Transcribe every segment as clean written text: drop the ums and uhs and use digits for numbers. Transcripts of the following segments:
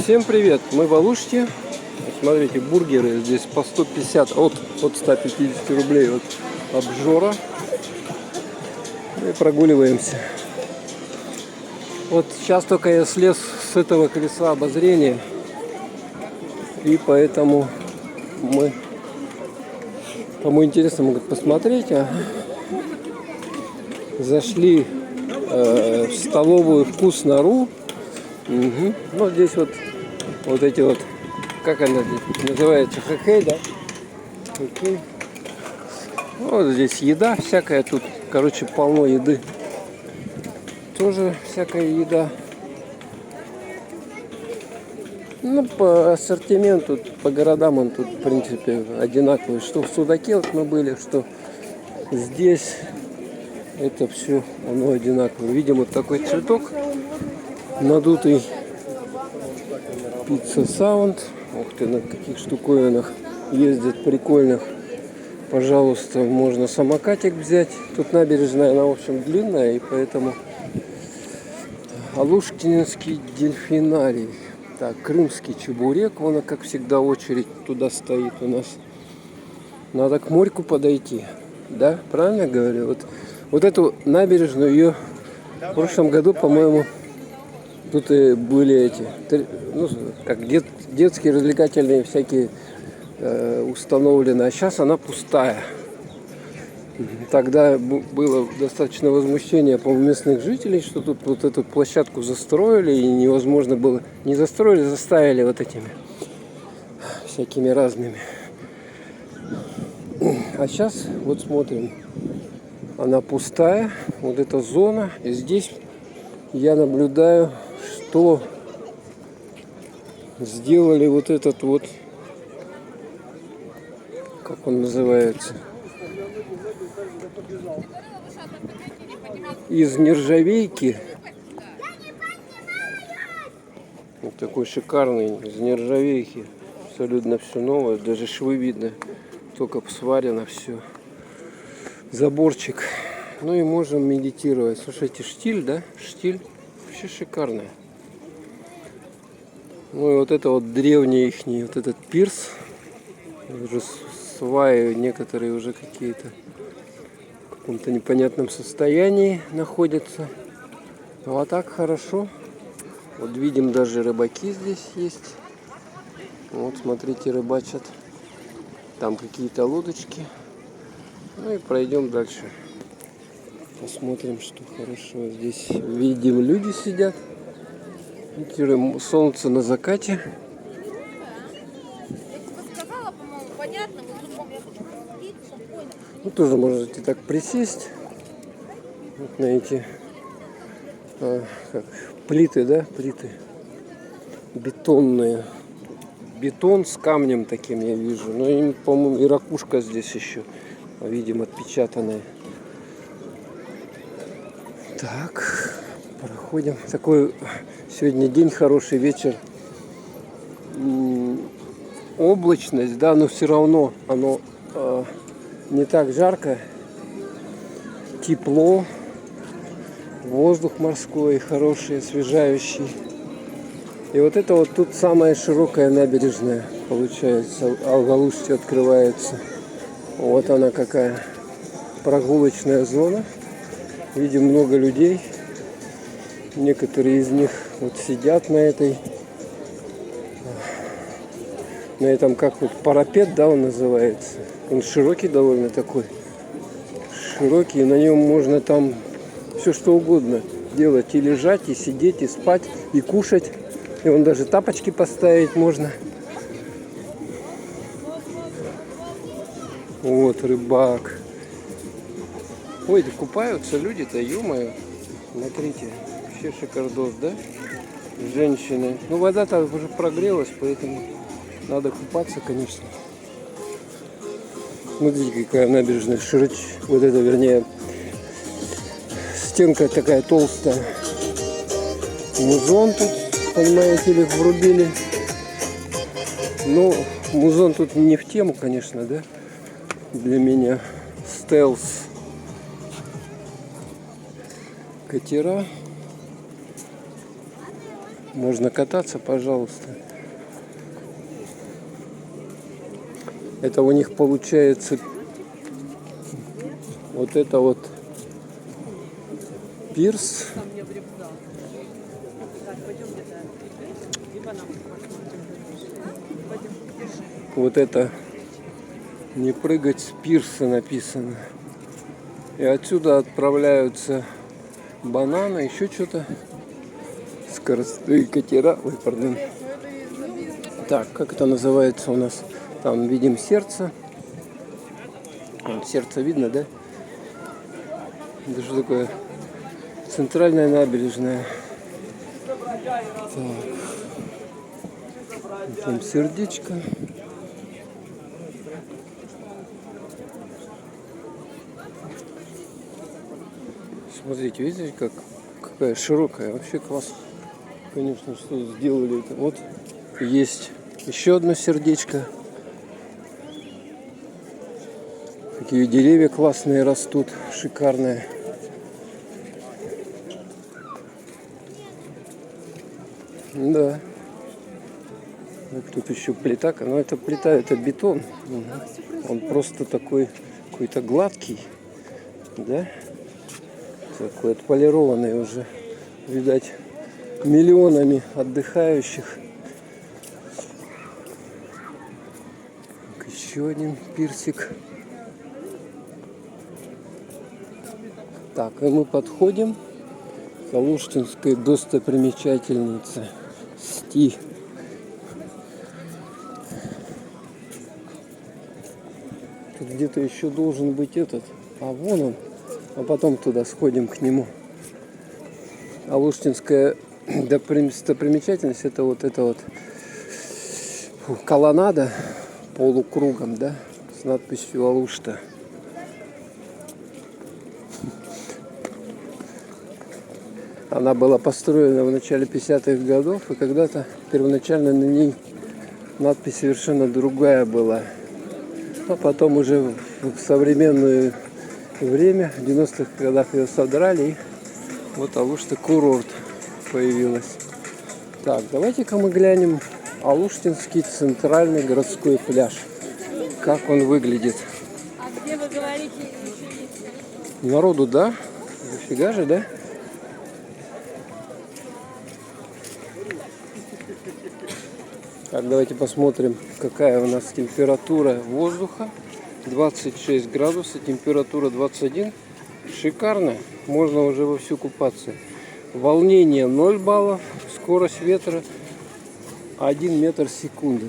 Всем привет! Мы в Алуште. Смотрите, бургеры здесь по 150, от 150 рублей от обжора. Мы прогуливаемся. Вот сейчас только я слез с этого колеса обозрения. И поэтому кому интересно, могут посмотреть. Зашли в столовую Вкусно.ру. Угу. Ну, здесь вот эти вот, как она здесь называется, хоккей, да? Хоккей. Вот здесь еда всякая, тут, короче, полно еды. Тоже всякая еда. Ну, по ассортименту, по городам он тут, в принципе, одинаковый. Что в Судаке вот мы были, что здесь, это все оно одинаково. Видим вот такой цветок надутый. Пицца Саунд. Ух ты, на каких штуковинах ездят прикольных. Пожалуйста, можно самокатик взять. Тут набережная, она, в общем, длинная, и поэтому Алушкинский дельфинарий. Так, крымский чебурек. Вон, как всегда, очередь туда стоит у нас. Надо к морьку подойти. Да, правильно говорю? Вот эту набережную, ее в прошлом году, по-моему, тут и были эти, ну, как детские развлекательные всякие установлены, а сейчас она пустая. Тогда было достаточно возмущения по местных жителей, что тут вот эту площадку застроили, и невозможно было, не застроили, заставили вот этими всякими разными. А сейчас вот смотрим, она пустая, вот эта зона, и здесь я наблюдаю, что сделали вот этот вот, как он называется, из нержавейки. Вот такой шикарный, из нержавейки. Абсолютно все новое, даже швы видно, только сварено все. Заборчик. Ну и можем медитировать. Слушайте, штиль, да? Штиль. Вообще шикарная. Ну и вот это вот древний ихний, вот этот пирс. Уже сваи некоторые уже какие-то в каком-то непонятном состоянии находятся. Ну а так хорошо. Вот видим, даже рыбаки здесь есть. Вот смотрите, рыбачат. Там какие-то лодочки. Ну и пройдем дальше. Посмотрим, что хорошо. Здесь видим, люди сидят. Солнце на закате. Ну, тоже можете так присесть. Вот на эти как, плиты, да? Плиты бетонные. Бетон с камнем таким я вижу. Ну и, по-моему, и ракушка здесь еще, видим, отпечатанная. Так, проходим. Такой сегодня день хороший, вечер. Облачность, да, но все равно оно не так жарко. Тепло. Воздух морской хороший, освежающий. И вот это вот тут самая широкая набережная получается. В Алуште открывается. Вот она какая. Прогулочная зона. Видим много людей. Некоторые из них вот сидят на этом, как вот парапет, да, он называется. Он широкий довольно такой. Широкий, на нем можно там все что угодно делать. И лежать, и сидеть, и спать, и кушать. И вон даже тапочки поставить можно. Вот рыбак. Ой, да купаются люди-то, ё-моё. Смотрите, вообще шикардос, да? Женщины. Ну, вода-то уже прогрелась, поэтому надо купаться, конечно. Смотрите, какая набережная широче. Вот это, вернее, стенка такая толстая. Музон тут, понимаете ли, врубили. Ну, музон тут не в тему, конечно, да? Для меня. Стелс. Катера. Можно кататься, пожалуйста. Это у них получается вот это вот пирс. Вот это не прыгать с пирса написано. И отсюда отправляются бананы, еще что-то. Скоростные катера. Ой, пардон. Так, как это называется у нас? Там видим сердце. Сердце видно, да? Это что такое? Центральная набережная. Так. Там сердечко. Смотрите, видите, какая широкая. Вообще класс. Конечно, что сделали это. Вот есть еще одно сердечко. Какие деревья классные растут, шикарные. Да. Вот тут еще плита. Но это плита, это бетон. Он просто такой какой-то гладкий. Да? Такой отполированный уже. Видать, миллионами отдыхающих. Еще один пирсик. Так, и мы подходим к Алуштинской достопримечательнице Сти. Тут где-то еще должен быть этот. А вон он. А потом туда сходим к нему. Алуштинская достопримечательность — это вот колоннада полукругом, да, с надписью Алушта. Она была построена в начале 50-х годов, и когда-то первоначально на ней надпись совершенно другая была. А потом уже в современное время, в 90-х годах ее содрали, и вот Алушта курорт появилась. Так, давайте-ка мы глянем Алуштинский центральный городской пляж. Как он выглядит. А где вы говорите? Народу, да? Дофига же, да? Так, давайте посмотрим, какая у нас температура воздуха. 26 градусов, температура 21. Шикарно. Можно уже вовсю купаться. Волнение 0 баллов, скорость ветра 1 метр в секунду.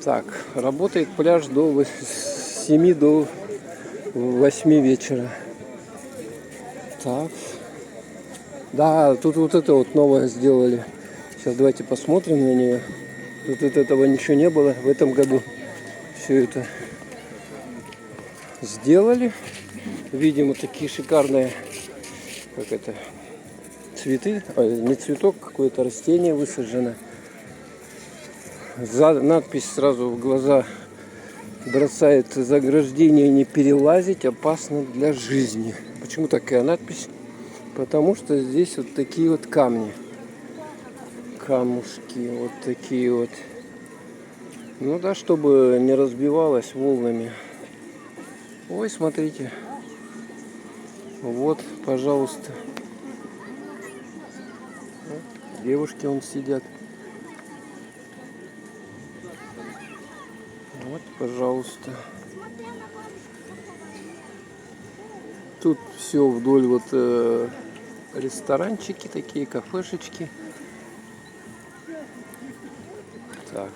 Так, работает пляж с 7 до 8 вечера. Так. Да, тут вот это вот новое сделали. Сейчас давайте посмотрим на нее. Тут этого ничего не было в этом году. Все это сделали. Видим вот такие шикарные, как это, цветы. Не цветок, какое-то растение высажено. Надпись сразу в глаза бросает: заграждение не перелазить, опасно для жизни. Почему такая надпись? Потому что здесь вот такие вот камни. Камушки вот такие вот. Ну да, чтобы не разбивалось волнами. Ой, смотрите. Вот, пожалуйста. Девушки вон сидят. Вот, пожалуйста. Тут все вдоль вот ресторанчики такие, кафешечки. Так,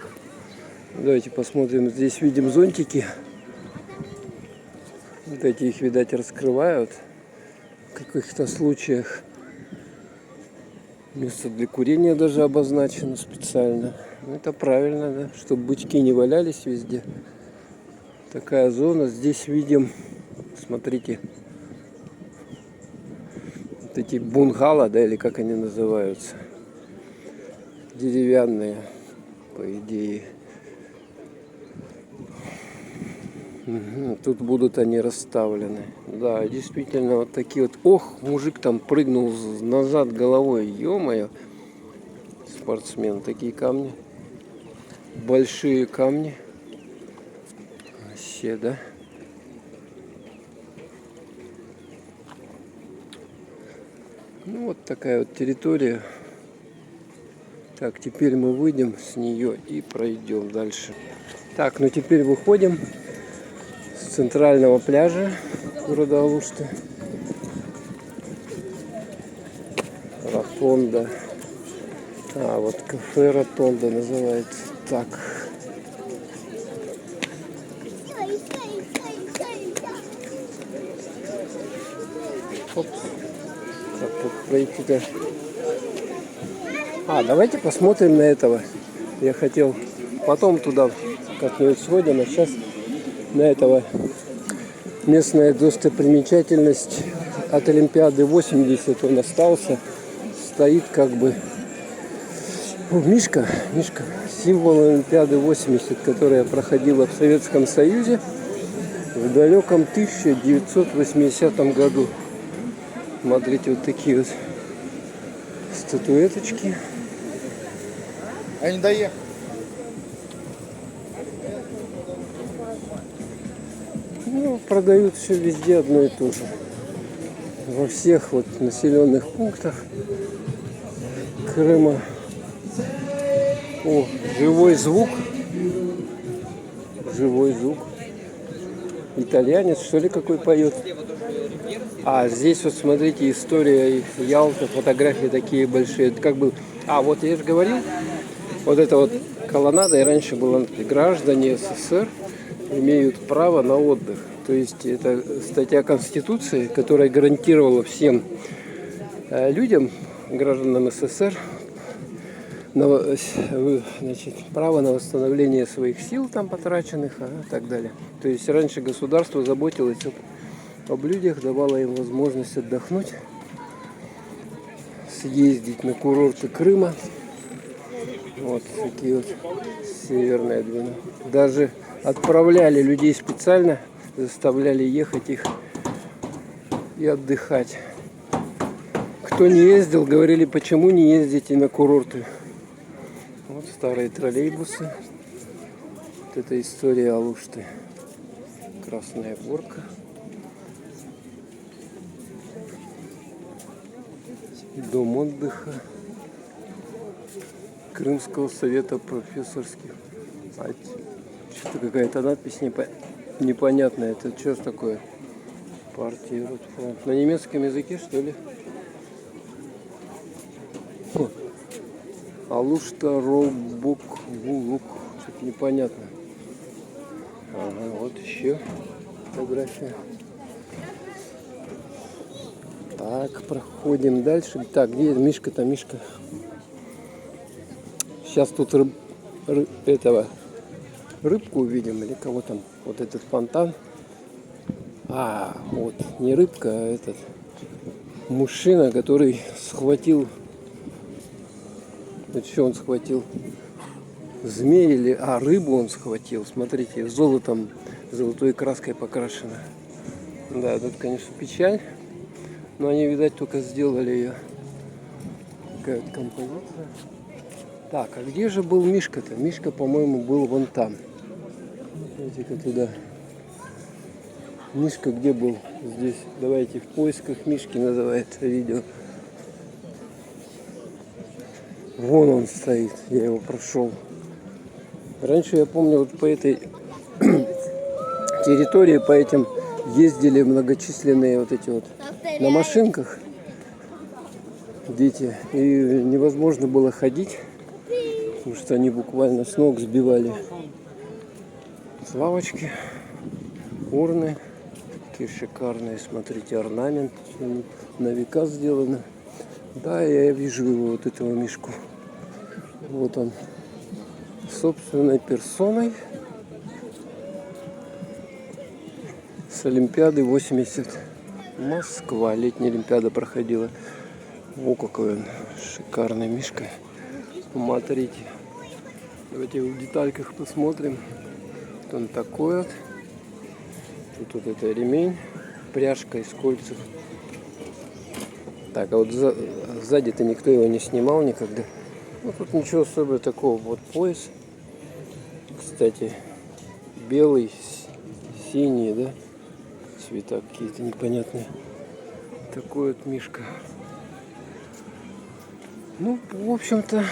давайте посмотрим. Здесь видим зонтики. Вот эти их, видать, раскрывают в каких-то случаях. Место для курения даже обозначено специально. Это правильно, да, чтобы бычки не валялись везде. Такая зона. Здесь видим, смотрите, вот эти бунгало, да, или как они называются, деревянные, по идее. Угу. Тут будут они расставлены. Да, действительно, вот такие вот. Ох, мужик там прыгнул назад головой. Ё-моё. спортсмен. Такие камни. Большие камни. Вообще, да? Ну, вот такая вот территория. Так, теперь мы выйдем с нее и пройдем дальше. Так, ну теперь выходим с центрального пляжа города Алушты. Ротонда. А, вот кафе Ротонда называется. Так. Оп. Как тут пройти-то? А, давайте посмотрим на этого. Я хотел потом туда как-нибудь сходим, а сейчас на этого. Местная достопримечательность от Олимпиады 80 он остался. Стоит как бы... О, Мишка, символ Олимпиады 80, которая проходила в Советском Союзе в далеком 1980 году. Смотрите, вот такие вот статуэточки. А не доехал. Ну, продают все везде одно и то же. Во всех вот населенных пунктах Крыма. О, живой звук. Живой звук. Итальянец, что ли, какой поет. А здесь вот смотрите, история Ялты, фотографии такие большие. Это как бы... А, вот я же говорил, вот это вот колоннада, и раньше было граждане СССР имеют право на отдых. То есть это статья Конституции, которая гарантировала всем людям, гражданам СССР, значит, право на восстановление своих сил там потраченных, и так далее. То есть раньше государство заботилось об людях, давало им возможность отдохнуть, съездить на курорты Крыма. Вот такие вот северные Двина. Даже отправляли людей специально, заставляли ехать их и отдыхать. Кто не ездил, говорили, почему не ездите на курорты. Вот старые троллейбусы. Вот это история Алушты. Красная горка. Дом отдыха Крымского совета профессорских. Что-то какая-то надпись непонятная. Это что такое? Партия Ротфронт. На немецком языке, что ли? Алушта Робук Вулук. Что-то непонятно. Ага, вот еще фотография. Так, проходим дальше. Так, где Мишка-то, Мишка? Сейчас тут рыбку увидим или кого там. Вот этот фонтан. А, вот, не рыбка, а этот мужчина, который схватил... Вот что он схватил? Змей или... А, рыбу он схватил. Смотрите, золотом, золотой краской покрашена. Да, тут, конечно, печаль. Но они, видать, только сделали ее. Какая-то композиция. Так, а где же был Мишка-то? Мишка, по-моему, был вон там. Смотрите-ка туда. Мишка где был? Здесь. Давайте в поисках Мишки называется видео. Вон он стоит. Я его прошел. Раньше, я помню, вот по этой территории, по этим ездили многочисленные вот эти вот на машинках дети. И невозможно было ходить, потому что они буквально с ног сбивали. Лавочки, урны. Такие шикарные, смотрите, орнамент. На века сделано. Да, я вижу его, вот этого Мишку. Вот он. Собственной персоной. С Олимпиады 80. Москва. Летняя Олимпиада проходила. О, какой он шикарный Мишка. Смотрите. Давайте в детальках посмотрим. Вот он такой вот. Тут вот это ремень. Пряжка из кольцев. Так, а вот сзади-то никто его не снимал никогда. Ну, тут ничего особо такого. Вот пояс. Кстати, белый, синий, да? Цвета какие-то непонятные. Такой вот мишка. Ну, в общем-то,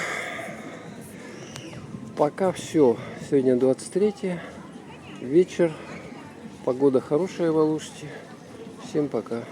пока все. Сегодня 23 вечер. Погода хорошая в Алуште. Всем пока.